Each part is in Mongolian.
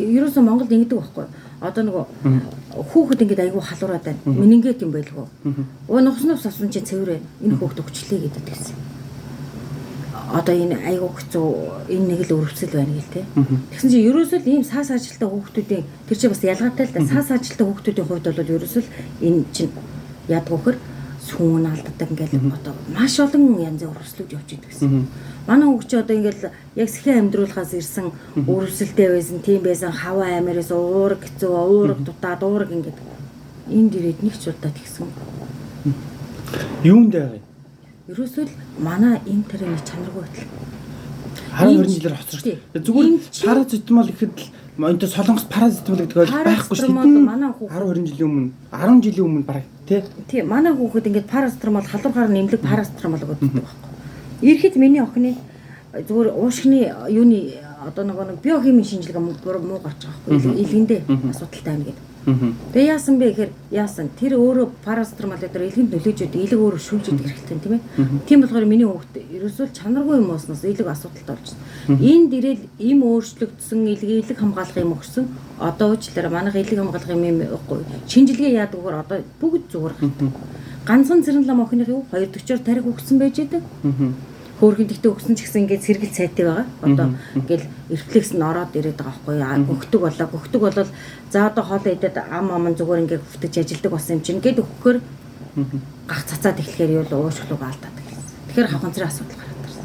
ерөөсөө Монголд ингэдэг байхгүй. Одоо нөгөө хүүхэд ингээд айгүй халуураад байна. Менингет юм байлгүй. Нухснаас авсан чинь цэвэр байна. Энэ хүүхэд өгчлээ гэдэг гэсэн. Одоо энэ айгүй хэцүү энэ нэг л өрөвсөл байна гэл те. Тэгсэн чинь ерөөсөө л ийм саас ажилтаа хүүхдүүдийн тэр чинь бас ялгаатай л да. Саас ажилтаа хүүхдүүдийн хувьд бол ерөөсөө л энэ чинь яадаг вөхөр сүүн алддаг ингээл одоо маш олон янзын өрөвслүүд явж идэг гэсэн. Манай хүүхд чи одоо ингээл яг сэхэн амьдруулахаас ирсэн өрөвсөлтэй байсан, тийм байсан, хаваа амираас уураг хэцүү, уураг дутаад уураг ингээд энд ирээд нэг ч удаа тэгсэн. Юунд байгаа юм? Ерөөсөө л манай энэ тэрний чанаргүй байтал. 20 жилээр хоцрогч. Зүгээр паразитмол ихэд л энэ солонгос паразитмол гэдэг бол байхгүй шүү дээ. Манай хүүхд 10 жилийн өмнө, 10 жилийн өмнө бараг тий. Манай хүүхэд ингээд парацетамол халуургаар нэмлэг парацетамол өгдөг байхгүй. Ирэхэд миний охины зүгээр уушгины юуны одоо нэг биохимийн шинжилгээ муу гарч байгаа байхгүй. Илгэндээ асуудалтай байна гэдэг. Тэгээ яасан бэ гэхээр яасан тэр өөрөө парацетамол дээр илгэнд нөлөөж идэг, илэг өөрөө шүүж идэг хэрэгтэй тийм ээ. Тийм болохоор миний хүүхэд ерөөсөө чанаргүй юм ууснаас илэг асуудалтай болж байна. Энд ирэл им өөрчлөгдсөн илэг хамгаалах юм өгсөн. Одоо уучлаарай манайх илэг хамгаалах юм байхгүй. Шинжилгээ яадаг вөр одоо бүгд зүгээр хатдаг. Ганцхан Цэрэнлам охиных юу 240-оор тарих өгсөн байж идэг. Хөөрхөн тэгтээ өгсөн ч гэсэн ингээд сэргэл цайтай байгаа. Одоо ингээл рефлекс нь ороод ирээд байгаа байхгүй. Гөхтөг болол за одоо хоол идээд ам зүгээр ингээд хөтөж ажилдаг болсон юм чинь ингээд өгөхөөр гах цацаад эхлэхээр юу уушглуу алдаад гэсэн. Тэгэхээр хавханцрын асуудал гараад ирсэн.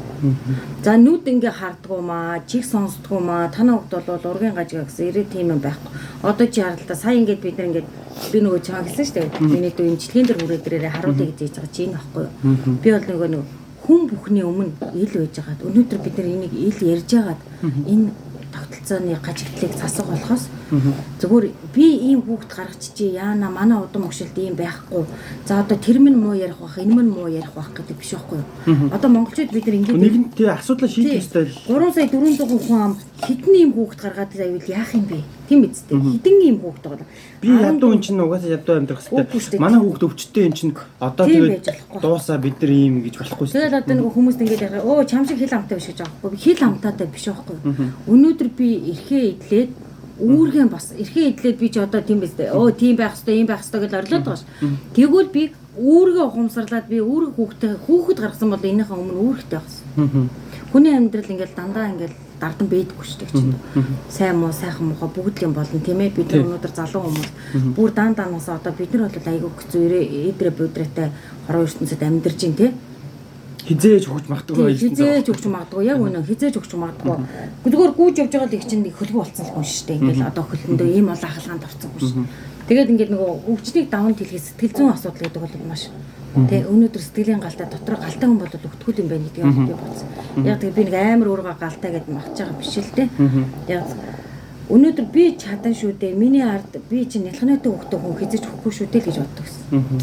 За нүд ингээ хардгуу маа, чих сонсдгоо маа, танаа хөвд бол ургийн гажгаа гэсэн ирээ тийм юм байхгүй. Одоо чи харалтаа сая ингээд бид нар ингээд би нөгөө чам гэсэн шүү дээ. Миний дүү имчилгээнд дэр хүрээ дээрээ харуулъя гэж байгаа чи энэ байхгүй юу. Би бол нөгөө хүн бүхний өмнө ил байж байгаад өнөөдөр бид нар энийг ил ярьж байгаад энэ тогтолцооны гажигдлыг засах болохоос зүгээр би ийм хүүхд гаргачихжээ яана манай удам өгшөлт ийм байхгүй за одоо тэр минь муу ярих бах энэ минь муу ярих бах гэдэг биш байхгүй юу одоо монголчууд бид нар ингэж нэгэн тий асуудлаа шийдэх ёстой 3 сая 400 хүн ам хэдэн ийм хүүхд гаргаад байвал яах юм бэ тийм үстэй хэдэн ийм хүүхд байгаа би ядуу эн чинь угаасаа ядуу амьдрах хэрэгтэй манай хүүхд өвчтөй эн чинь одоо тэгээд дуусаа бид нар ийм гэж болохгүй шүү тэгэл одоо нэг хүмүүст ингэж ярих оо чам шиг хил амтай биш гэж байгаа байхгүй хил амтаатай биш байхгүй өнөөдөр би эрхээ идлээд үүргэн бас эрхээ идлээд би ч одоо тийм биз дээ. Оо тийм байх ёстой, ийм байх ёстой гэж орлоод байгаа ш. Тэгвэл би үүргээ ухамсарлаад би үүрэг хүүхэд гаргасан бол энийхээ өмнө үүрэгтэй байсан. Хүний амьдрал ингээл дандаа ингээл дардан бэдэггүй ш тэг чинь. Сайн муу, сайхан муухай бүгд юм болно тийм ээ. Бид нар өнөөдөр залуу хүмүүс бүр даанаас одоо бид нар бол айгүй хэцүү эдрэ будрэтэй хорон ертөнцид амьдарч ин тий. Хизээж өгч магадгүй хизээж өгч магадгүй яг үнэ хизээж өгч магадгүй зүгээр гүйж явж байгаа л их чинь хөлбө болцсон л хүн шүү дээ ингээл одоо хөлөндөө ийм олон ахалгаанд орцсон хүн шүү тэгээд ингээд нөгөө өвчнийг даван тэлхий сэтгэл зүйн асуудал гэдэг бол маш тий өнөөдөр сэтгэлийн галтай дотор галтай хүн бол өгтгөл юм байна гэдэг юм би бодсон яг тэгээд би нэг амар өөргөө галтай гэдээ магч байгаа биш л тий яг өнөөдөр би чадан шүү дээ. Миний ард би чинь нялханаатай хөвгтөө хүн хизэж өгөхгүй шүү дээ гэж боддог гэсэн.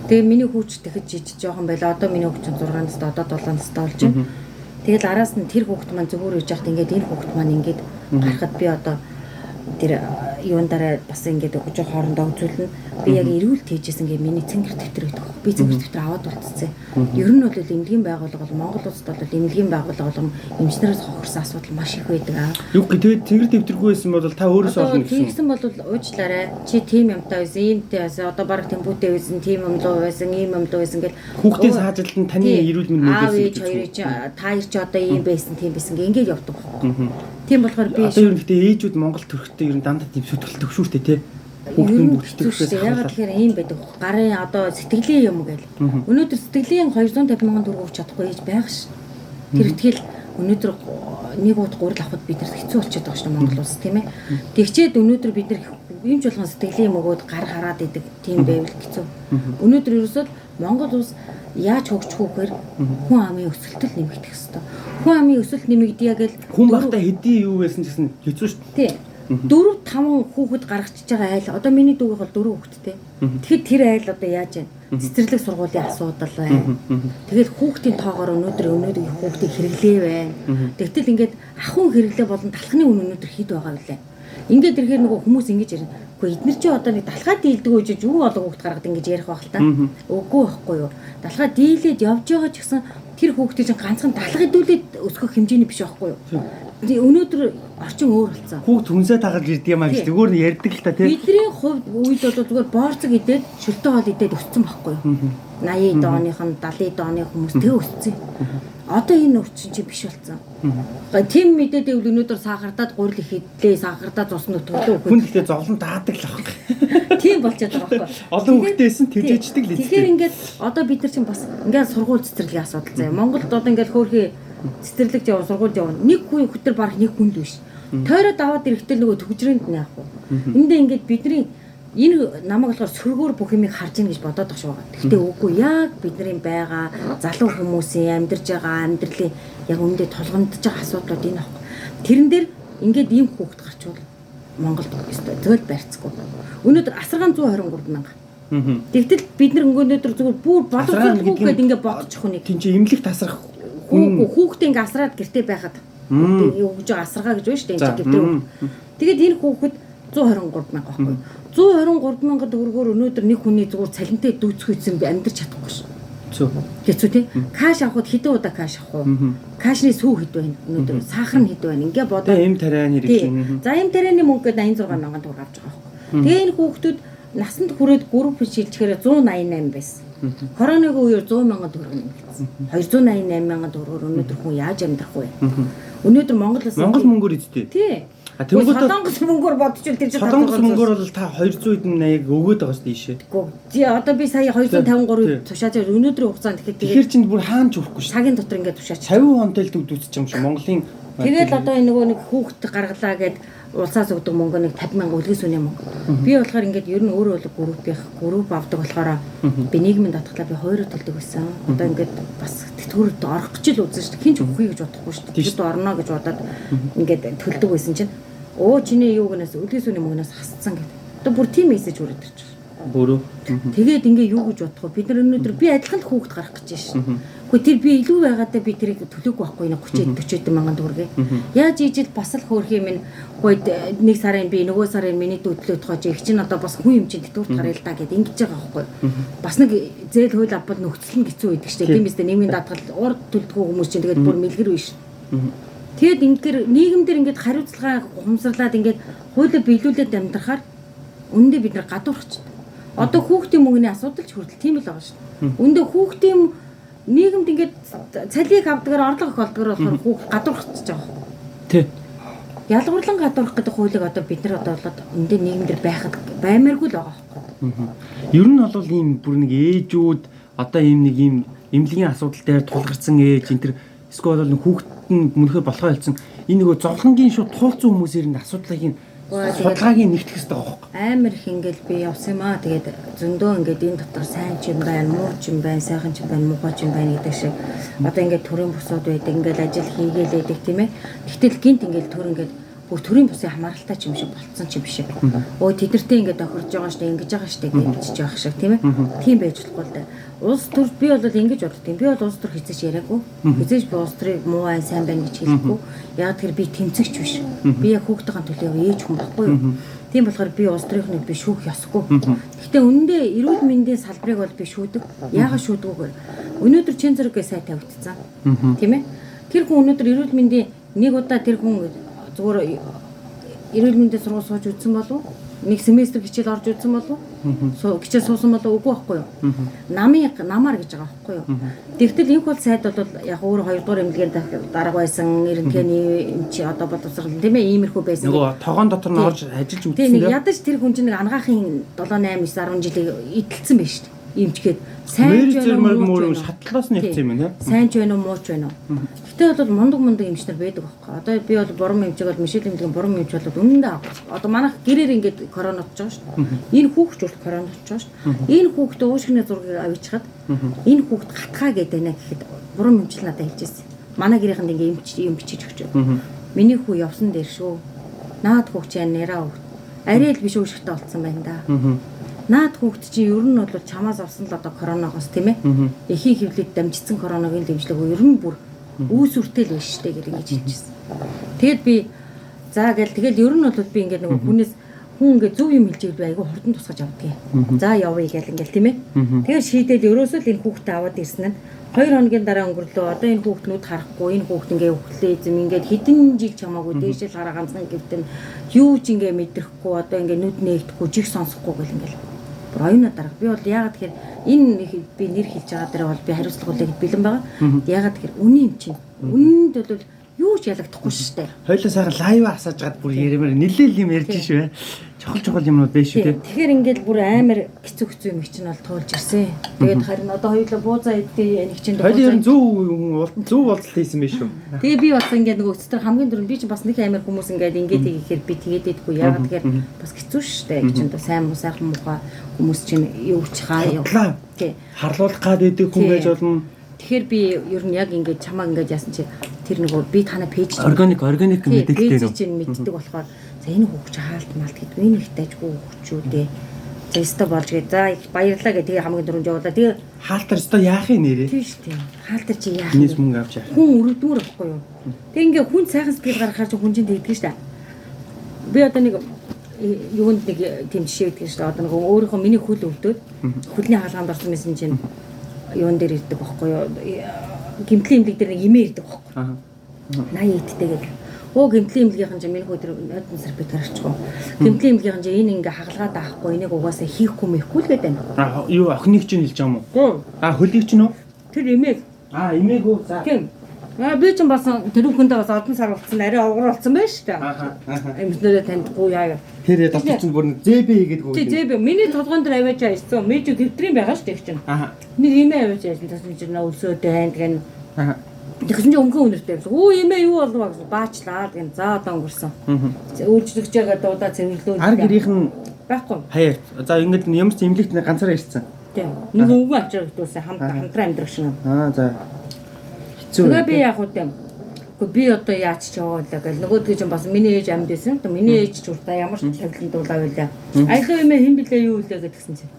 Тэгээ миний хүүч тэгэхэд жижиг жоохон байла. Одоо миний хүүч 6 настай, одоо 7 настай болж байна. Тэгэл араас нь тэр хүүхд маань зүгээр үеж яхад ингээд энэ хүүхд маань ингээд гарахад би одоо тэр юун дараа бас ингээд өгж хоорондоо үзүүлнэ. Би яг эрүүл тийжсэн ингээд миний цэнгэр дэвтэр гэдэг. Би цэнгэр дэвтэр аваад болцсон. Ер нь бол эмнэлгийн байгууллага бол Монгол улсад бол эмнэлгийн байгууллага болон эмчнээс хохирсан асуудал маш их байдаг аа. Юу гэдэг цэнгэр дэвтэргүй байсан бол та өөрөөсөө олно гэсэн. Тэгсэн бол уучлаарай. Чи тийм юмтай байсан, иймтэй байсан. Одоо баг темпүүтэй байсан, тийм юм луу байсан, ийм юм луу байсан гэл хүүхдийн саажилт нь таны эрүүл мэнд нөлөөсөн. Та ир чи одоо ийм байсан, тийм байсан гэ ингээд явдаг байхгүй. Тийм болохоор би одоо ер нь гэхдээ ээжүүд Монгол төрхтэй ер нь дандаа тийм сүтгэлтэй төгшүүртэй тий. Хүүхдийн бүртгэгчээс ягаад тэгэхээр ийм байдаг. Гарын одоо сэтгэлийн юм гээл. Өнөөдөр сэтгэлийн 250 мянган төгрөг өгч чадахгүй ээж байх ш. Тэр ихтгэл өнөөдөр нэг удаа гурил авахд бид нар хэцүү болчиход байгаа ш Монгол улс тийм ээ. Тэгчээд өнөөдөр бид нар ийм ч болгон сэтгэлийн юм өгөөд гар хараад идэг тийм байвал хэцүү. Өнөөдөр ерөөсөө Монгол улс яаж хөгжихүүгээр хүн амын өсөлтөл нэмэгдэх хэвээр. Хүн амын өсөлт нэмэгдъя гэл хүн багтаа хэдий юу байсан гэсэн хэцүү шүү дээ. 4-5 хүүхэд гаргачихж байгаа айл одоо миний дүүгийнх бол 4 хүүхэдтэй. Тэгэхэд тэр айл одоо яаж вэ? Цэцэрлэг сургуулийн асуудал байна. Тэгээд хүүхдийн тоогоор өнөөдөр хүүхдийг хэрэглээ байна. Тэгтэл ингээд ахын хэрэглээ болон талхны үн өнөөдөр хэд байгаа вэ? Ингээд ирэхээр нөгөө хүмүүс ингэж ярина. Гэхдээ эдгээр чи одоо нэг далхаа дийлдэг үеж юу болон хүүхд гаргад ингэж ярих байх л та. Үгүй байхгүй юу? Далхаа дийлээд явж байгаа ч гэсэн тэр хүүхдийн чинь ганцхан далхаа дүүлээд өсгөх хэмжээний биш байхгүй юу? Өнөөдөр орчин өөр болсон. Хүүхд хүнсээ тагалж ирдэг юм аа гэж зүгээр нь ярьдаг л та тийм. Бидний хувьд үед бол зүгээр боорцог идээд шөлтөө хоол идээд өссөн байхгүй юу? 80-д оных нь 70-д оны хүмүүс тэг өссөн. Одоо энэ өвчин чи биш болсон. Тийм мэдээд ивэл өнөөдөр сахардаад гурил их идлээ, сахардаад цус нөтгөлөө хүн гэхдээ зовлон даадаг л аахгүй. Тийм болчиход байгаа байхгүй. Олон хүүхдээсэн тэжээждэг л тэгэхээр ингээд одоо бид нар чинь бас ингээд сургууль цэцэрлэгийн асуудал заяа. Монголд одоо ингээд хөөрхий цэцэрлэгт яваа сургуульд яваа. Нэг хүн өдөр барах нэг хүнд биш. Тойроод аваад ирэхдээ нөгөө төгжрээнд нь яах вэ? Эндээ ингээд бидний энэ намайг болохоор сөргөөр бүх юмыг харж ийн гэж бодоод байгаа шүү. Гэхдээ үгүй яг бидний байгаа залуу хүмүүсийн амьдарч байгаа амьдралын яг үүндээ тулгамдж байгаа асуудлууд энэ аахгүй. Тэрэн дээр ингээд ийм хүүхд гарчвал Монголд өстой зөөл барьцгүй. Өнөөдөр асаргаан 123 мянга. Тэгтэл бид нар өнөөдөр зүгээр бүр бодогдохгүйгээд ингээд бодчих хүнийг. Тин чи имлэг тасрах хүүхдээ ингээд асраад гэртээ байхад юу гэж асаргаа гэж байна шүү дээ энэ гэртээ. Тэгээд энэ хүүхэд 123 мянга байхгүй. 123 мянган төгрөгөөр өнөөдөр нэг хүний зүгээр цалинтай дүүцхүйсэн би амьдарч чадахгүй шүү. Тэцүү тий. Каш авахд хэдэн удаа каш авах уу? Кашны сүү хэд байна? Өнөөдөр сахар нь хэд байна? Ингээ бодоо. Эм тарианы хэрэгжин. За эм тарианы мөнгөд 86 мянган төгрөг авч байгаа байхгүй. Тэгээ энэ хүүхдүүд насанд хүрээд групп шилжихээр 188 байсан. Коронагийн үеэр 100 мянган төгрөг нэмэгдсэн. 288 мянган төгрөгөөр өнөөдөр хүн яаж амьдрах вэ? Өнөөдөр Монгол мөнгөөр эзтэй. Тий. Солонгос мөнгөөр бодчихвол тэр чинь Солонгос мөнгөөр бол та 280 өгөөд байгаа шүү дээ. Тий одоо би сая 253 тушаач өнөөдрийн хугацаанд тэгэхээр чинь бүр хаан ч өгөхгүй шүү. Цагийн дотор ингээд тушаач 50 онтой л дүүцэж байгаа юм шиг Монголын тэгэл одоо энэ нөгөө нэг хүүхэд гаргалаа гэд улсаас өгдөг мөнгө нэг 50 мянга үлгээс үнэ мөнгө. Би болохоор ингээд ер нь өөрөө групп авдаг болохоор би нийгмийн татгалаа би хоёроо төлдөг байсан. Одоо ингээд бас тэтгэврт орох гэж л үзэн шүү дээ. Хин ч өгөхгүй гэж бодохгүй шүү дээ. Тэтгэврт орно гэж бодоод ингээд төлдөг байсан чинь оо чиний юугнаас үлгээс үнэ мөнгнөөс хасцсан гэдэг. Одоо бүр тийм мессеж хүрээд ирж байгаа. Бүрөө. Тэгээд ингээ юу гэж бодох вэ? Бид нар өнөөдөр би адилхан хүүхэд гарах гэж байна шүү. Гэхдээ тэр би илүү байгаадаа би тэрийг төлөөгүй байхгүй нэ 30 40 мянган төгрөгийг. Яаж ижил бас л хөөрх юм ин гойд нэг сарын би нөгөө сарын миний төдлөөд тоож их чинь одоо бас хүн юм чинь тэтгэврт гаръя л да гэд ингэж байгаа байхгүй. Бас нэг зээл хууль авбал нөхцөл нь хэцүү байдаг шүү дээ. Тийм биз дээ нийгмийн даатгал урд төлдгөө хүмүүс чинь тэгээд бүр мэлгэр биш. Тэгэд ингээд нийгэм дээр ингээд хариуцлага ухамсарлаад ингээд хуулийг биелүүлээд амьдрахаар үндэ бид нар гадуурч. Одоо хүүхдийн мөнгөний асуудал ч хүртэл тийм л байгаа шүү. Үндэ хүүхдийн нийгэмд ингээд цалийг авдгаар орлого их олдгоор болохоор хүүхд гадуурч байгаа. Тий. Ялгуурлан гадуурх гэдэг хуулийг одоо бид нар одоо болоод үндэ нийгэмдэр байхад баймааргүй л байгаа байхгүй. Ер нь бол ийм бүр нэг ээжүүд одоо ийм нэг ийм эмнэлгийн асуудал дээр тулгарсан ээж энэ төр эсвэл бол хүүхэд нь мөнхөө болохоо хэлсэн энэ нөгөө зовлонгийн шууд туулцсан хүмүүсээр энэ асуудлыг судалгааг нэгтгэх хэрэгтэй байгаа юм. Амар их ингээл би явсан юм аа. Тэгээд зөндөө ингээд энэ дотор сайн ч юм байна, муу ч юм байна, сайхан ч юм байна, муухай ч юм байна гэдэг шиг. Одоо ингээд төрийн бусууд байдаг, ингээд ажил хийгээл байдаг тийм ээ. Тэгтэл гинт ингээд төр ингээд бүх төрийн бусын хамааралтай ч юм шиг болцсон ч юм биш. Өө тэдэртээ ингээд тохирж байгаа штэ, ингэж байгаа штэ гэж бичиж байгаа шиг тийм ээ. Тийм байж болохгүй л дээ. Улс төр би бол ингэж боддог. Би бол улс төр хизээч яриаггүй. Хизээч би улс төрийг муу айн сайн байна гэж хэлэхгүй. Яг тэр би тэмцэгч биш. Би яг хүүхдийн төлөө ээж хүн баггүй юу. Тийм болохоор би улс төрийнхнийг би шүүх ёсгүй. Гэхдээ үнэндээ эрүүл мэндийн салбарыг бол би шүүдэг. Яагаад шүүдэг вэ? Өнөөдөр чин зэрэг сайт тавигдсан. Тийм ээ. Тэр хүн өнөөдөр эрүүл мэндийн нэг удаа тэр хүн зүгээр эрүүл мэндийн сургууль сууж үзсэн болов уу? Нэг семестр хичээл орж үзсэн болов уу? Хичээл суусан болов үгүй байхгүй юу? Намаар гэж байгаа байхгүй юу? Тэгтэл энэ бол сайд бол яг өөр 2 дугаар эмнэлгийн дарга байсан эрдэнэний эмч одоо боловсрол тийм ээ иймэрхүү байсан. Нөгөө тогоон дотор нь орж ажиллаж үзсэн. Тийм нэг ядаж тэр хүн чинь нэг ангаахын 7 8 9 10 жилийг идэлсэн байж шүү дээ. Имчгээд сайн ч байна уу муу шатлаас нь явсан юм байна. Сайн ч байна уу муу ч байна уу. Гэтэ бол мундаг эмчнэр байдаг байхгүй. Одоо би бол бурам эмчиг бол Мишель эмнэлгийн бурам эмч бол үнэндээ одоо манайх гэрээр ингээд корона очиж байгаа шүү дээ. Энэ хүүхд ч бол корона очиж байгаа шүү дээ. Энэ хүүхд уушгины зургийг авчиад энэ хүүхд гатхаа гэдэг байна гэхэд бурам эмчил надад хэлж ирсэн. Манай гэрийнхэнд ингээд эмчиж өгч. Миний хүү явсан дээр шүү. Наад хүүхд чинь нэраа хүүхд. Арай л биш уушгтай болцсон байна да. Наад хүүхд чинь ер нь бол чамаас авсан л одоо коронавигоос тийм ээ. Эхийн хөвлөд дамжицсан коронавигийн дэмжлэг ер нь бүр үүс үртэл биш штэ гэж ингэж хэлчихсэн. Тэгэд би за гэл тэгэл ер нь бол би ингээд нэг хүнээс хүн ингээ зөв юм хэлж ивэл айгүй хурдан тусгаж авдаг юм. За явъя гэл ингээл тийм ээ. Тэгээд шийдээд ерөөсөө л энэ хүүхдээ аваад ирсэн нь 2 хоногийн дараа өнгөрлөө. Одоо энэ хүүхднүүд харахгүй, энэ хүүхд ингээ өвхлөө эзэм ингээд хэдэн жиг чамаагүй дээшэл хараа ганцхан гэвтэн юу ч ингээ мэдрэхгүй одоо ингээ нүд нээгдэхгүй жиг сонсохгүй гэл ингээл. Бүр оюуна дарга. Би бол яагаад тэгэхээр энэ би нэр хэлж байгаа дээрээ бол би хариуцлагуудыг бэлэн байгаа. Яагаад тэгэхээр үнэн юм чинь. Үнэнд бол юу ч ялагдахгүй шүү дээ. Хоёлаа сайхан лайв асааж гад бүр ярмаар нэлээл юм ярьж шүү. Чухал юмнууд байж шүү те. Тэгэхээр ингээд бүр амар хэцүү юм чинь бол туулж ирсэн. Тэгээд харин одоо хоёулаа буузаа идэх нэг чинь хоёулаа зөв уулзалт хийсэн байх шүү. Тэгээ би бас ингээд нөгөө өцтөр хамгийн дөрөв би чинь бас нэг амар хүмүүс ингээд хийхээр би тэгээд идэггүй. Яагаад тэгэхээр бас хэцүү шүү дээ. Их чинь сайн сайхан муухай хүмүүс чинь юу ч хаа яваа. Тий. Харлуулах гад идэг хүн байж болно. Тэгэхээр би ер нь яг ингээд чамаа ингээд яасан чи тэр нөгөө би танай пэйж органик мэдээлэлтэй нөө чинь мэддэг болохоор за энэ хүүхч хаалт малт гэдэг энэ их дайжгүй хүүхчүү дээ. За өстө болж гээ. За их баярлаа гэ тэгээ хамгийн дөрөв явуулаа. Тэгээ хаалтар өстө яах юм нэрээ. Тийм шүү дээ. Хаалтар чи яах юм. Нийс мөнгө авч яах. Хүн өрөвдмөр байхгүй юу. Тэгээ ингээ хүн сайхан спил гаргахаар чи хүн чинь тэгдэг шүү дээ. Би одоо нэг юунд нэг тийм жишээ өгдөг шүү дээ. Одоо нөгөө өөрийнхөө миний хөл өвдөд хөлний хаалганд орсон байсан чинь юун дээр ирдэг байхгүй юу. Гимтлийн имлэг дээр нэг имээ ирдэг байхгүй. 80 идтэйгээд гимтлийн имлэгийнхэн чинь миний хөөдөр нойдон сарбит гарчихгүй. Гимтлийн имлэгийнхэн чинь энэ ингээ хагалгаа даахгүй энийг угаасаа хийхгүй мэхгүй л гэдэг байна. Юу охиныг чинь хэлж байгаа юм уу? Хөлийг чинь үү? Тэр имээг. Имээг үү? За. Тийм. Би ч бас тэр хүндээ бас одон сар болсон арай огор болсон байж шүү дээ. Эмснэрээ таньдгүй яа. Тэр дотор чинь бүр зэбэ хийгээд гоо. Тий зэбэ. Миний толгойн дээр аваач ажилласан. Мэд гэртрийн байгаа шүү дээ чинь. Нэг имээ аваач ажилласан чинь өлсөөдөө ханд гэн. Тэгсэн чинь өнгөн үнэртэй байсан. Имээ юу болов гэсэн баачлаа гэн. За одоо өнгөрсөн. Үйлчлэгч яагаад дуудаа цэвэрлөө. Ар гэрийнх нь байхгүй. Хаяа. За ингээд юмс имлэгт ганцаараа ирсэн. Тий. Нэг өнгөн авчирч дүүсээ хамтран амьдрах шиг. За. Тэгээ би яг үгүй би одоо яаж ч яваалаа гэл нөгөөдгөө чинь бас миний ээж амьд байсан. Миний ээж ч уртаа ямар ч тавилан дуулаа байлаа. Аялаа юм хэн блэ юу вэ гэдгсэн чинь.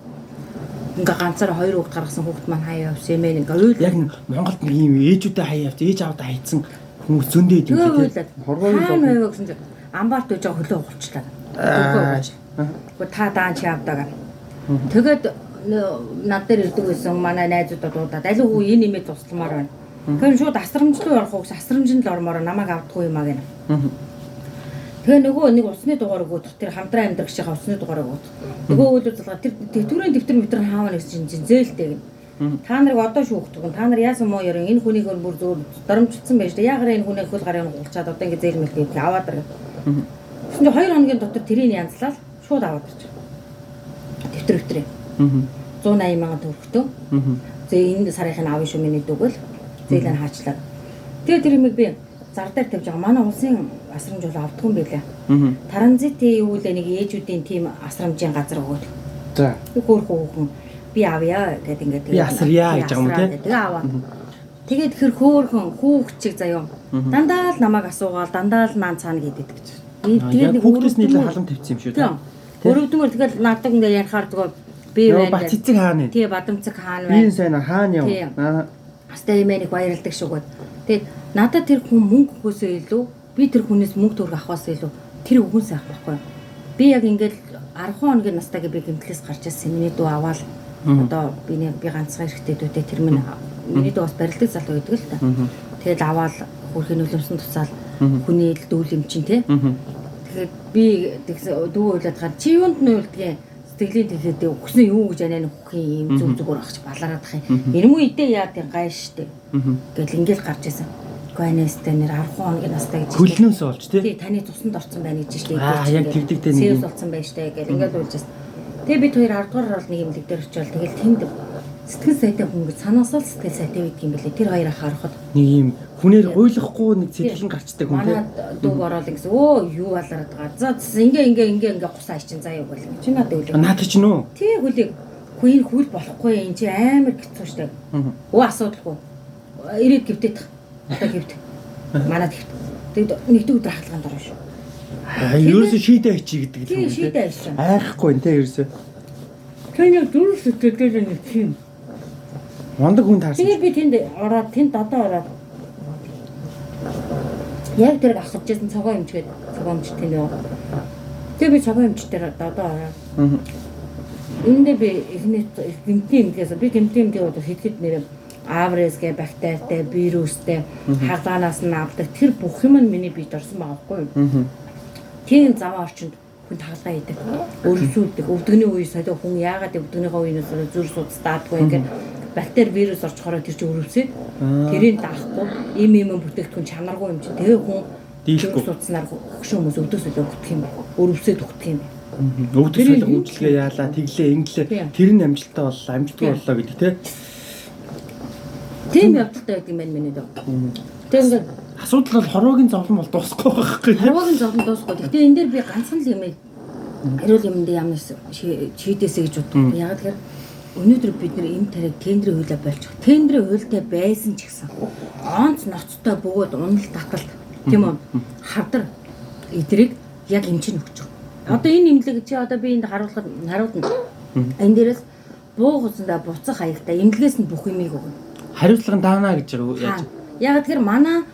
Ингээ ганцаар 2 хүүхд гаргасан хүүхд маань хаяа явсан юм ингээ уйл яг Монголд нэг юм ээжүүдээ хаяа явж ээж аваад хайцсан хүмүүс зөндөө идэв тийм. Хорвоогийн байв гэсэн чинь амбарт үж хөлөө угуулчлаа. Гэхдээ та даан чи авдаг. Тэгээд над дээр ирдэг байсан манай найзуудад дуудаад аль хүү энэ нэмээд тусламаар байна. Тэгэхээр шууд асрамжлуу явах уу гэсэн асрамжинд л ормоор намайг авдаггүй юм аа гэнэ. Тэгээ нөгөө нэг усны дугаар өгөөд тэр хамтран амьдрах шиг усны дугаар өгөөд. Нөгөө үйлдэл залгаа тэр төрийн дэвтэр хаавна гэсэн чинь зээлтэй гэнэ. Та нарыг одоо шүүхдэг. Та нар яасан муу ярин энэ хүнийг бүр зөөр дарамжчихсан байж та яагаад энэ хүнийг хөл гарын гулчаад одоо ингэ зээл мэлтэй аваад байгаа. Тэгсэн чинь 2 хоногийн дотор тэрийг янзлаад шууд аваад ирж. Дэвтрээ. 180 мянган төгрөгтөө. Тэгээ энэ сарынхын авын шүү миний дүгэл. Зээлэн хаачлаа. Тэгээ тэр юмыг би зар дээр тавьж байгаа. Манай улсын асрамж бол авдгүй юм байлаа. Транзитийн юу л нэг ээжүүдийн тим асрамжийн газар өгөөд. За. Хөөхөн би авъя гэдэг ингээд би асарья гэж байгаа юм тий. Тэгээ аваа. Тэгээд тэр хөөхөн хүүхчиг заяа. Дандаа л намайг асуугаал дандаа л наан цаана гэдэг гэж. Тэгээд нэг хүүхдээс нийлээ халам тавьсан юм шүү тий. Өрөвдмөр тэгэл нааддаг ингээд ярихаар зүгээр би байна. Бат цэцэг хаана вэ? Тий бадамцэг хаана байна. Би сайн хаана яв. Хастай юм энийг баярлдаг шүүгээд. Тэгээд надад тэр хүн мөнгө өгөхөөсөө илүү би тэр хүнээс мөнгө төгрөг авахаас илүү тэр өгөн сайх байхгүй. Би яг ингээд 10 хоногийн настайг би гэмтлээс гарч ирсэн. Миний дүү аваад одоо би ганцхан эрэхтэй дүүтэй тэр миний дүү бас барилдаг залуу байдаг л та. Тэгээд аваад хөрхийн нөлөөсөн туцаал хүний дүүл юм чинь тий. Тэгэхээр би дүү уйлаад гар чи юунд нь уйлдгийг сэтгэлийн төлөөд өгсөн юу гэж анаа нөхөхийн юм зүг зүгээр ахч балараад ах юм. Ирмүү идэ яа тийм гай штэ. Гэл ингээл гарч исэн. Гойнэстэй нэр 10 хоногийн настай гэж. Хөлнөөс олж тий. Таны цуснд орсон байна гэж штэ. Яг тэгдэгтэй нэг юм болсон байж штэ гэл ингээл уулж байсан. Тэгээ бид хоёр 10 дугаар орол нэг юм дээр очивол тэгэл тэнд сэтгэл сайтай хүн гэж санаасаа л сэтгэл сайтай байдаг юм билээ. Тэр хоёроо харахад нэг юм хүнээр гуйлахгүй нэг сэтгэл гарчдаг хүн тий. Манай дүү орол гэсэн юу балараад байгаа. За ингээ гусаа ичин заа юу гэл. Чи надад үлээ. Наад чинь үү? Тий хөлийг хүйн хөл болохгүй энэ чи амар хэцүү штэ. Асуудалгүй. Ирээд гівтээд одоо гівт. Манад гівт. Тэгэд нэгд өдөр хатлаганд орно шүү. Ерөөсөө шийдэ хийчих гэдэг юм. Тий шийдэ хийсэн. Айхгүй энэ ерөөсөө. Тэний дөрөв сэтгэлдээ нэг тийм. Мондөг хүн таарсан. Тэгээ би тэнд ороод тэнд одоо ороод яг тэр авахжсэн цагаан өмчгээд цагаан өмч тэнд яваа. Тэгээ би цагаан эмчтэр одоо ороо. Эндээ би эхний гэмтэн эмдгээ одоо хэдгэд нэр аврес гэ бактеритай, вирустэй, хагаанаас нь авдаг тэр бүх юм нь миний биед орсон байгаа байхгүй юу? Тийм зав орчинд хүн тагалгаа хийдэг. Өрөвсүүлдэг. Өвдөгний үе соёо хүн яагаад өвдөгнийхөө үеийнээс зүр судасдаадгүй ингээд бактери вирус орчхороо тэр чинь өрөвсөд тэрийг даахгүй им бүтээгдэхүүн чанаргүй юм чинь тэгээ хүн дийлэхгүй судснаар хөшөө хүмүүс өвдөөс өгдөг юм байна. Өрөвсөд өгдөг юм байна. Өвдөг солих үйлчлэгээ яалаа, тэглээ, инглээ. Тэр нь амжилттай боллоо, амжилтгүй боллоо гэдэг тий. Тийм явдалтай байдаг юм байна миний дөө. Тэг ингээд асуудал бол хорвогийн зовлон бол дуусахгүй байхгүй. Хорвогийн зовлон дуусахгүй. Гэхдээ энэ дээр би ганцхан л юм хэрүүл юмд ямнаас чийдээсэ гэж боддог. Ягаад гэхээр өнөөдөр бид нэр эм тариг тендерийн хуулиа болчих. Тендерийн хуультай байсан ч гэсэн онц ноцтой бөгөөд унал таталт тийм үү? Хавдар эдрийг яг эмчийн өгч байгаа. Одоо энэ имлэг чи одоо би энд харуулна. Энэ дээрээс буугуусандаа буцах хаягтай имлэгээс нь бүх юмыг өгнө. Хариуцлага даана гэж яаж? Ягаад тэгэхээр манай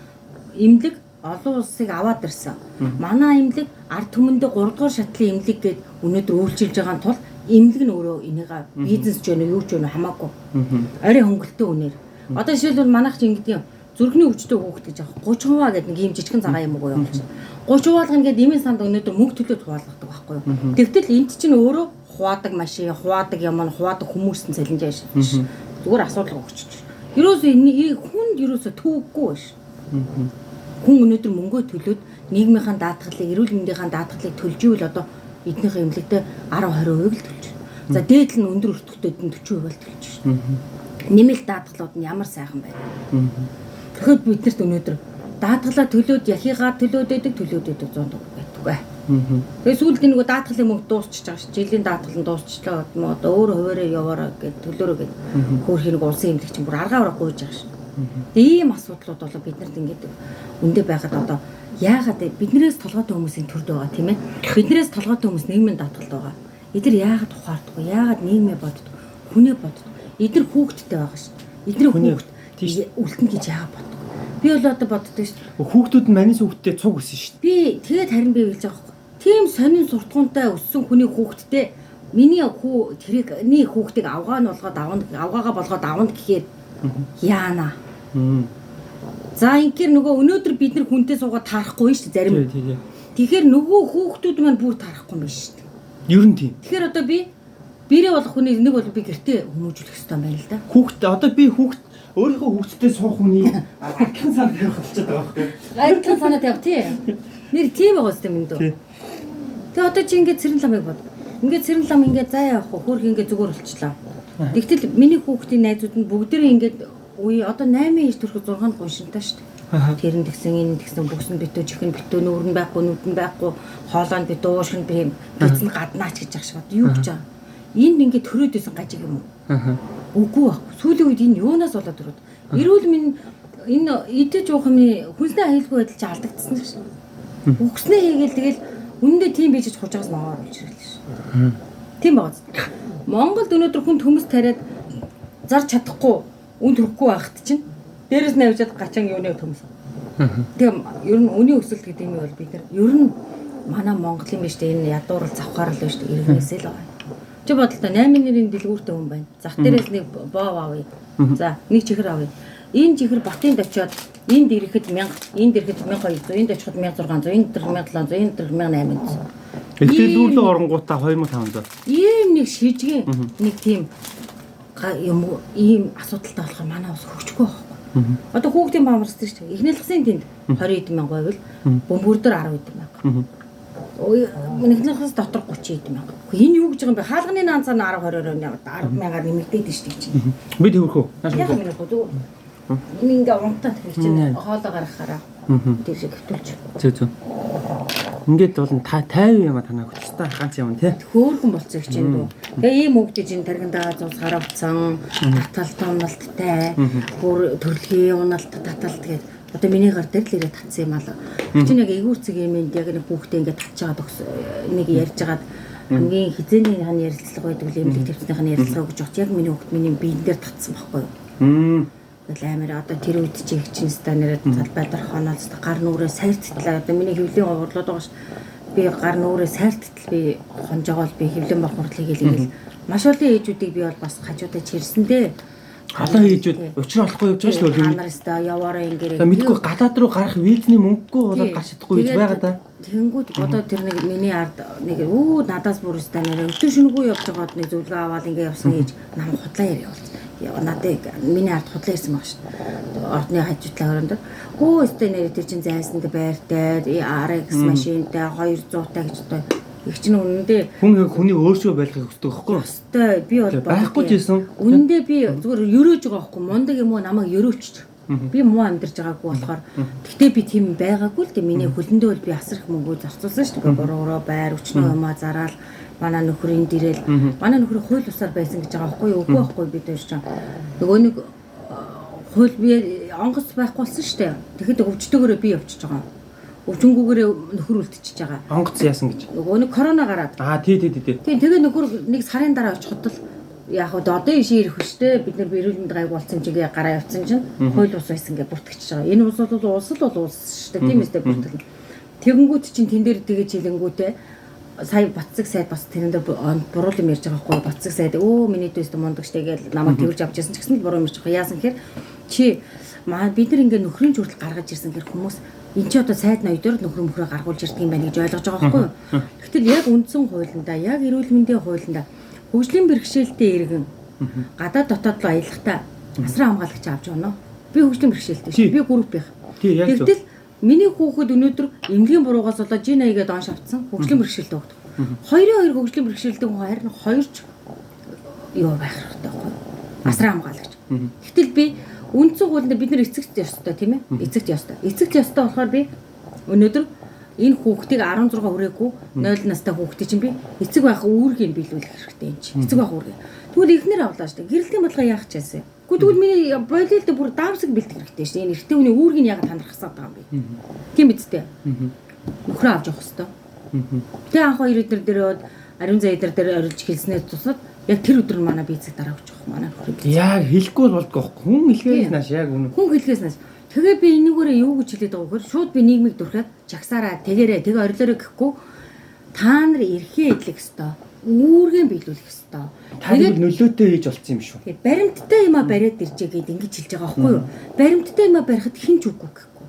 имлэг олон улсыг аваад ирсэн. Манай имлэг ард түмэндээ 3 дугаар шатлын имлэг гээд өнөөдөр өөрчилж байгаа тул имлэг нь өөрөө энийг бизнес ч юу ч хамаагүй. Арай хөнгөлтөө үнээр. Одоо жишээлбэл манайх ч ингэдэг юм. Зүрхний өвчтөй хөөхт гэж аах 30% гэдэг нэг юм жижигхэн цагаан юм уу юм чинь. 30% ингээд имийн санд өнөөдөр мөнгө төлөөд хуваалгадаг байхгүй юу. Тэгвэл энд чинь өөрөө хуваадаг машин, хуваадаг юм, хуваадаг хүмүүст нь цалинжаа шин. Зүгээр асуудал өгч. Ерөөсөө энэ хүнд ерөөсөө төвөггүй биш. Хүн өнөөдөр мөнгөө төлөөд нийгмийнхаа даатгалыг, эрүүл мэндийн даатгалыг төлж ивэл одоо эднийхээ имлэгтээ 10-20% л төлж. За дээдл нь өндөр өртөгтөд нь 40% л төлж шин. Нэмэлт даатгалууд нь ямар сайхан байна. Тэгэхээр биднэрт өнөөдөр даатгалаа төлөөд яхигаа төлөөд байдаг 100 байдаггүй. Тэгээ сүүлд нэг даатгалын мөнгө дуусчихж байгаа ш. Жилийн даатгал нь дуусчлаа гэдэг нь одоо өөр хуваараа яваараа гэд төлөөрөө гэд хөөх нэг улсын эмнэлэг чинь бүр аргаа ураа гуйж байгаа ш. Ийм асуудлууд бол биднэрт ингээд өндөө байгаад одоо яагаад биднээс толгойтой хүмүүсийн төрд байгаа тийм ээ. Биднээс толгойтой хүмүүс нийгмийн даатгалд байгаа. Эдгээр яагаад ухаардаггүй? Яагаад нийгмээ боддог? Хүнээ боддог? Эдгээр хүүхдтэй байгаа ш. Эдгээр хүүхд үлдэн гэж яагаад боддог? Би бол одоо боддог ш. Хүүхдүүд нь маний хүүхдтэй цуг өссөн ш. Би тэгээд харин би хэлж байгаа байхгүй. Тийм сонин суртахуунтай өссөн хүний хүүхдтэй миний тэрний хүүхдийг авгаа нь болгоод авгаагаа болгоод авна гэхээр яана. За ингээр нөгөө өнөөдөр бид нар хүнтэй суугаад таарахгүй шүү дээ зарим. Тэгэхээр нөгөө хүүхдүүд маань бүр таарахгүй юм биш шүү дээ. Ер нь тийм. Тэгэхээр одоо би бирээ болох хүний нэг бол би гэртээ хүмүүжүүлэх хэрэгтэй байна л да. Хүүхд одоо би өөрийнхөө хүүхдтэй суух хүний адилхан санаа тавих болчиход байгаа байхгүй. Адилхан санаа тавих тий. Нэр тийм байгаа зү минь дөө. Тэгээ одоо чи ингээд цэрэн ламыг бод. Ингээд цэрэн лам ингээд заа явах хөөх ингээд зүгээр болчихлоо. Тэгтэл миний хүүхдийн найзууд нь бүгдээрээ ингээд үе одоо 8 ээж төрөх 6 гоншинтай шүү дээ. Тэр нь тэгсэн энэ тэгсэн бүксэн битүү чихэн битүү нүүрэн байхгүй нүдэн байхгүй хоолойнд битүү уушгин би бицэн гаднаач гэж ах шиг одоо юу гэж байгаа. Энд ингээд төрөөд исэн гажиг юм уу? Үгүй баг. Сүүлийн үед энэ юунаас болоод төрөөд. Эрүүл минь энэ идэж уух юмны хүнсний аюулгүй байдал чи алдагдсан шүү. Үгснээ хийгээл тэгэл үнэндээ тийм байж хужаагаас магаар болж ирлээ шүү. Тийм байгаа. Монголд өнөөдөр хүн төмс тариад зарж чадахгүй үн төрөхгүй байхад чинь дээрээс нь авчиад гачаан юуныг төмс. Тэгээ ер нь үний өсөлт гэдэг юм бол бид нар ер нь манай Монголын биш дээ энэ ядуурл завхаар л биш дээ иргэнээсээ л байгаа. Чи бодлоо 8 нэрийн дэлгүүртэй хүн байна. Зах дээрээс нэг боо авъя. За нэг чихэр авъя. Энэ чихэр Батынд очиод энд ирэхэд 1000, энд ирэхэд 1200, энд очиход 1600, энд 1700, энд 1800. Дэлгүүрлөө оронгуудаа 2500. Ийм нэг шижгэн нэг тийм юм ийм асуудалтай болохоор манай ус хөгжихгүй байхгүй. Одоо хүүхдийн баамарсдаг шүү дээ. Эхнэл хасын тэнд 20 мянга байвал бөмбөр дээр 10 мянга. Эхнэл хас дотор 30 мянга. Энэ юу гэж байгаа юм бэ? Хаалганы наанцаар 10 мянгаар нэмэгдээд шүү дээ. Би төвөрхөө. Яг минь бодоо. Энэ ингээ унтаа тавьчих чинь хоолоо гаргахаараа тийш хөвтүүлж. Зөө. Ингээд бол 50 юм танаа хөтөлтэй ганц юм тий. Хөөргөн болцсон гэж юм дөө. Тэгээ ийм хөвгдөж энэ таргиндаа зуус харавцсан, таталтай уналттай, бүр төрөлхийн уналт таталт гээд одоо миний гар дээр л ирээд татсан юм аа. Чинь яг ээгүүрцэг юм энд яг нэг хүүхдээ ингээд татчихад нэг ярьж хагаад хамгийн хизээний хань ярилцлага байдаг л эмнэлэг төвчнийхний ярилцлага гэж бот яг миний хүүхд миний биен дээр татсан байхгүй юу. Тэгэл амар одоо тэр үед чи чинь станараа талбай дээр хонооцтой гар нүрээ сарцтлаа одоо миний хөвлийн говерлоод байгаа ш. би гар нүрээ сайлттал би хонжоогоол би хэвлэн бохморлыг хийгээл маш олон ээжүүдийг би бол бас хажуудаа чирсэндээ халаа ээжүүд учраа олохгүй явж байгаа шүү дээ. Хамаарста яваараа ингэрээ. Мэдгүй гадаад руу гарах визний мөнгөгүй болоод гарч чадахгүй гэж байгаа да. Тэнгүүд одоо тэр нэг миний ард нэг надаас бүрстэй нэр өдөр шөнөгүй явж байгаад нэг зөвлөгөө аваад ингэ явсан гэж нам худлаа яриа болж. Надад миний ард худлаа ирсэн баг шүү дээ. Ордны хажуудлаа өрөөнд. Хөө өстэй нэр тэр чин зайсанд байртай RX машинтай 200 таа гэж одоо их чинь үнэндээ хүний өөрсдөө байлгахыг хүсдэг байхгүй юу? Өстэй би бол байхгүй жийсэн. Үнэндээ би зүгээр өрөөж байгаа байхгүй мундаг юм уу намайг өрөөчч. Би муу амьдарч байгаагүй болохоор тэгтээ би тийм байгаагүй л дээ миний хөлөндөө бол би асар их мөнгө зарцуулсан шүү дээ. Бороо байр өчнөө юмаа зараал манай нөхрийн дээрэл манай нөхрийн хууль усаар байсан гэж байгаа байхгүй юу? Үгүй байхгүй би дээр чинь нөгөө нэг хууль би онгоц байхгүй болсон шүү дээ. Тэгэхэд өвчтөгөөрөө би явчихж байгаа. Өвчнгүүгээрээ нөхөр үлдчихэж байгаа. Онгоц яасан гэж. Нөгөө нэг корона гараад. Тий. Тийм тэгээ нөхөр нэг сарын дараа очиход л яг одоо ишээ ирэх хөштэй бид нар эрүүл мэнд гайг болсон чигээ гараа явцсан чинь хууль ус байсан гэж бүртгэж байгаа. Энэ ус бол улс шүү дээ. Тийм үстэй бүртгэл. Тэгэнгүүт чинь тэн дээр тэгээ чилэнгүүтээ сая Батцэг сайд бас тэрэн дээр буруу юм ярьж байгаа байхгүй Батцэг сайд миний дэвст мундаг штэ гэж намайг тэрж авч яасан ч гэсэн буруу юм ярьж байгаа. Яасан гэхээр чи бид нар ингээ нөхрийн хүртэл гаргаж ирсэн гэр хүмүүс энэ ч одоо сайд ноёдоор нөхрөө гаргуулж ирдэг юм байна гэж ойлгож байгаа байхгүй юу. Гэтэл яг үндсэн хуулиндаа яг эрүүл мэндийн хуулиндаа хөгжлийн бэрхшээлтэй иргэн гадаад дотоод руу аялахдаа асран хамгаалагч авч явна. Би хөгжлийн бэрхшээлтэй шүү. Би групп байх. Тэгтэл миний хүүхэд өнөөдөр эмнэлгийн буруугаас болоод G80-гээ доош авцсан хөгжлийн бэрхшээлтэй өгдөг. Хоёрын хоёр хөгжлийн бэрхшээлтэй хүн харин хоёрч юу байх хэрэгтэй байхгүй юу. Асран хамгаалагч. Гэтэл би үндсэн хуулинд бид нар эцэгт ёстой тийм ээ. Эцэгт ёстой. Эцэгт ёстой болохоор би өнөөдөр энэ хүүхдийг 16 хүрээгүй 0 настай хүүхдийг чинь би эцэг байх үүргийг биелүүлэх хэрэгтэй юм чи. Эцэг байх үүргийг. Тэгвэл ихнэр авлаа шүү дээ. Гэрэлтийн бодлого яах ч яасан. Тэгвэл миний болилд бүр даамсаг бэлтгэх хэрэгтэй шүү дээ. Энэ эртний хүний үүргийг яг танархсаад байгаа юм би. Тийм биз дээ. Нөхрөө авч явах хэрэгтэй. Тэгээ анх хоёр өдөр дээр ариун зай дээр орилж хэлснээр тусаад яг тэр өдөр нь манай бицэг дараа авч явах манай нөхрөө. Яг хэлэхгүй бол болдгоо. Хүн хэлгээс нааш яг үнэ. Хүн хэлгээс нааш. Тэгээ би энийгээрээ юу гэж хэлээд байгаа вөхөр шууд би нийгмийг дурхаад чагсаараа тэгээ орилоороо гэхгүй та нар эрхээ эдлэх ёстой. Үүргээ биелүүлэх ёстой. Тэгээд нөлөөтэй хийж болцсон юм шүү. Тэгээд баримттай юмаа бариад иржээ гэд ингэж хэлж байгаа байхгүй юу? Баримттай юмаа барихад хэн ч үгүй гэхгүй.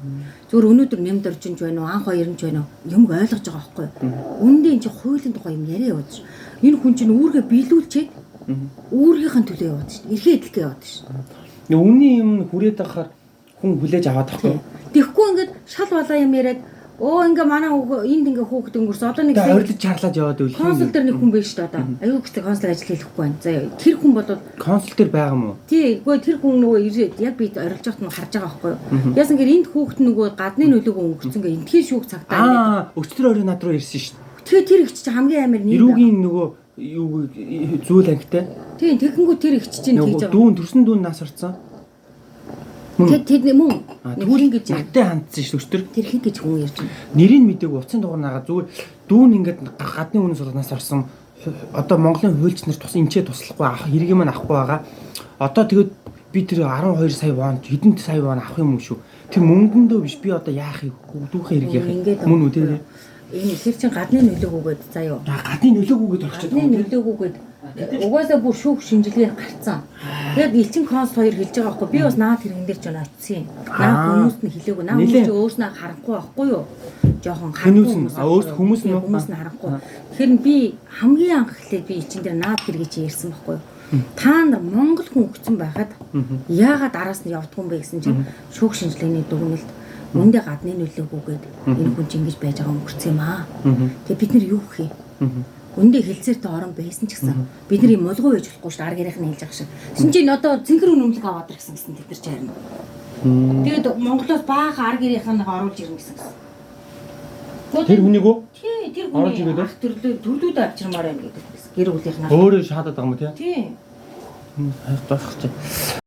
Зүгээр өнөөдөр нэмд оржинж байна уу, анх хоёрч байна уу? Юм ойлгож байгаа байхгүй юу? Үндэ энэ чинь хуулийн тухай юм яриа яваад ш. Энэ хүн чинь үүргээ биелүүлчихэд үүргийнхэн төлөө яваад ш. Эрхээ эдлэхээ яваад ш. Үнийн юм хүрээд байхаар хүн хүлээж аваад тахгүй. Тэгэхгүй ингээд шал балаа юм яриад ингээ манай энд ингээ хөөхд өнгөрсөн одоо нэг орилж чарлаад яваад үл. Консул дээр нэг хүн байж шүү дээ одоо. Аюу гэх консул ажил хийхгүй байна. За тэр хүн бол консул дээр байгаа юм уу? Тий, үгүй тэр хүн нөгөө ирээд яг би орилж явахт нь харж байгаа байхгүй юу? Яасан гэр энд хөөхд нөгөө гадны нөлөөгөө өнгөрсөн ингээ энтхийн шүүх цагтаа ингээ. Өчтөр орой над руу ирсэн шүү дээ. Тэгээ тэр ихч хамгийн амар нэг. Ирүүгийн нөгөө юу зүйл ангитай. Тий, тэгэнгүүт тэр ихч чинь хийж байгаа. Дүүн төрсөн дүүн нас орцсон. Тэд мөн түүний гэж надтай хандсан шүү өчтөр. Тэр хин гэж хүн ярьж байна. Нэрийг мэдээг уцын дугаар нагаа зүгээр дүүн ингээд гадны үнэс болоноос орсон. Одоо Монголын хуульч нар тус энчээ туслахгүй авах хэрэг маань авахгүй байгаа. Одоо тэгээд би тэр 12 сая вон хэдэн сая вон авах юм шүү. Тэр мөнгөндөө биш би одоо яах юм дүүхэн хэрэг яах. Мөн үү тэр энэ ихэр чин гадны нөлөөгөөгээд заяа. Гадны нөлөөгөөгээд орчиход байгаа. Гадны нөлөөгөөгээд угаасаа бүр шүүх шинжилгээ гарцсан. Яг элчин консул хоёр хэлж байгаа байхгүй би бас наад хэрхэн дээр ч очсон юм. Наад хүмүүст нь хэлээгүй. Наад хүмүүс өөрснөө харахгүй байхгүй юу? Жохон харахгүй. Хүмүүс нь харахгүй. Тэгэхээр би хамгийн анх эхлээд би элчин дээр наад хэрэг чи ярьсан байхгүй юу? Та нар Монгол хүн өгсөн байхад яагаад араас нь явдгүй юм бэ гэсэн чинь шүүх шинжилгээний дүгнэлт үндэ гадны нөлөөгөөгээд энэ хүн чинь ингэж байж байгаа өнгөрцөн юм аа. Тэгээ бид нар юу гэх юм? Үндэ хэлцээртэй орон байсан ч гэсэн бид нар юм молгоо байж болохгүй шүү дээ. Ар гэрийнх нь хэлж байгаа шиг. Тэгсэн чинь одоо цэнхэр үнэмлэг аваад ирсэн гэсэн тэд нар ч харна. Тэгээд Монголоос баахан ар гэрийнх нь оруулж ирнэ гэсэн. Тэр хүнийг үү? Тий, тэр хүний төрлүүд авчирмаар байна гэдэг. Гэр бүлийнх нь. Өөрөө шаадаад байгаа юм тий? Тий. Хайх байх чинь.